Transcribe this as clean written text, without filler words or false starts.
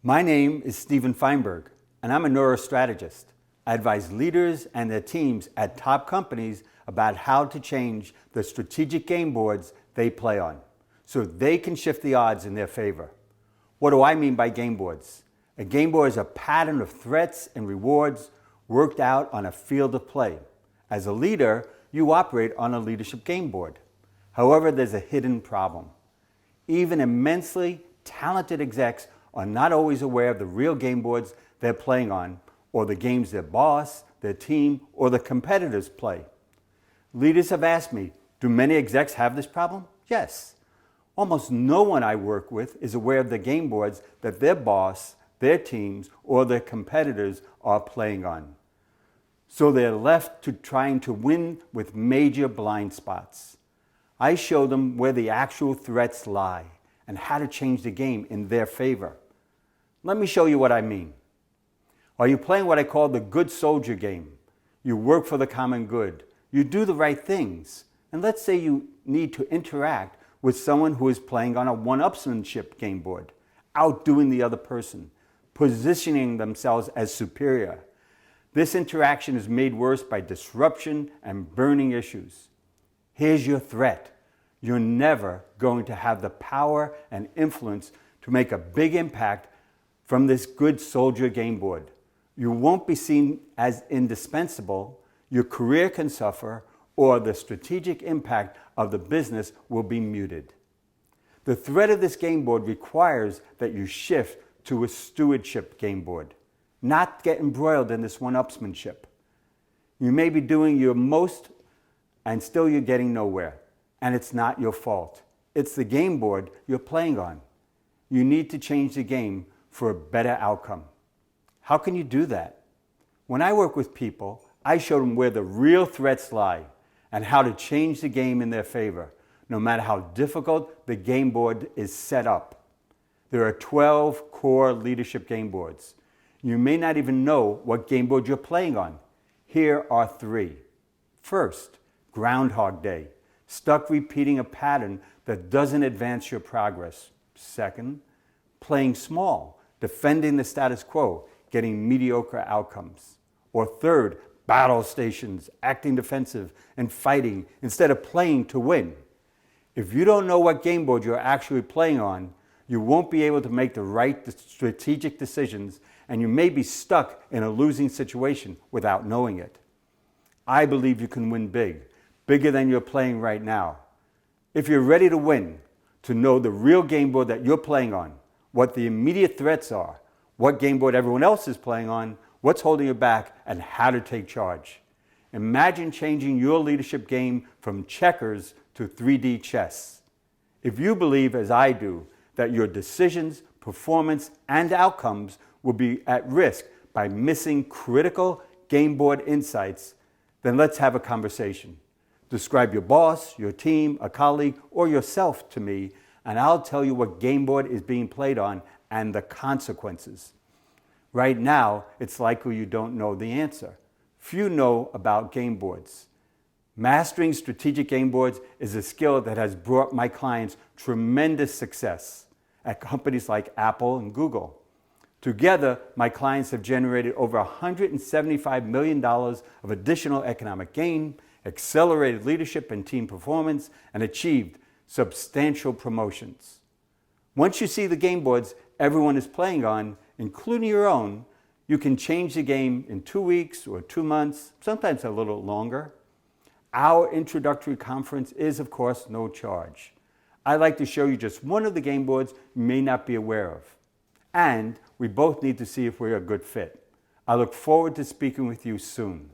My name is Stephen Feinberg, and I'm a neurostrategist. I advise leaders and their teams at top companies about how to change the strategic game boards they play on, so they can shift the odds in their favor. What do I mean by game boards? A game board is a pattern of threats and rewards worked out on a field of play. As a leader, you operate on a leadership game board. However, there's a hidden problem. Even immensely talented execs are not always aware of the real game boards they're playing on, or the games their boss, their team, or the competitors play. Leaders have asked me, do many execs have this problem? Yes. Almost no one I work with is aware of the game boards that their boss, their teams, or their competitors are playing on. So they're left to trying to win with major blind spots. I show them where the actual threats lie and how to change the game in their favor. Let me show you what I mean. Are you playing what I call the good soldier game? You work for the common good. You do the right things. And let's say you need to interact with someone who is playing on a one-upsmanship game board, outdoing the other person, positioning themselves as superior. This interaction is made worse by disruption and burning issues. Here's your threat. You're never going to have the power and influence to make a big impact from this good soldier game board. You won't be seen as indispensable, your career can suffer, or the strategic impact of the business will be muted. The threat of this game board requires that you shift to a stewardship game board, not get embroiled in this one-upsmanship. You may be doing your most and still you're getting nowhere, and it's not your fault. It's the game board you're playing on. You need to change the game for a better outcome. How can you do that? When I work with people, I show them where the real threats lie and how to change the game in their favor, no matter how difficult the game board is set up. There are 12 core leadership game boards. You may not even know what game board you're playing on. Here are 3. First, Groundhog Day, stuck repeating a pattern that doesn't advance your progress. Second, playing small, defending the status quo, getting mediocre outcomes. Or third, battle stations, acting defensive and fighting instead of playing to win. If you don't know what game board you're actually playing on, you won't be able to make the right strategic decisions, and you may be stuck in a losing situation without knowing it. I believe you can win big, bigger than you're playing right now. If you're ready to win, to know the real game board that you're playing on, what the immediate threats are, what game board everyone else is playing on, what's holding you back, and how to take charge. Imagine changing your leadership game from checkers to 3D chess. If you believe, as I do, that your decisions, performance, and outcomes will be at risk by missing critical game board insights, then let's have a conversation. Describe your boss, your team, a colleague, or yourself to me, and I'll tell you what game board is being played on and the consequences. Right now, it's likely you don't know the answer. Few know about game boards. Mastering strategic game boards is a skill that has brought my clients tremendous success at companies like Apple and Google. Together, my clients have generated over $175 million of additional economic gain, accelerated leadership and team performance, and achieved substantial promotions. Once you see the game boards everyone is playing on, including your own, you can change the game in 2 weeks or 2 months, sometimes a little longer. Our introductory conference is, of course, no charge. I'd like to show you just one of the game boards you may not be aware of. And we both need to see if we're a good fit. I look forward to speaking with you soon.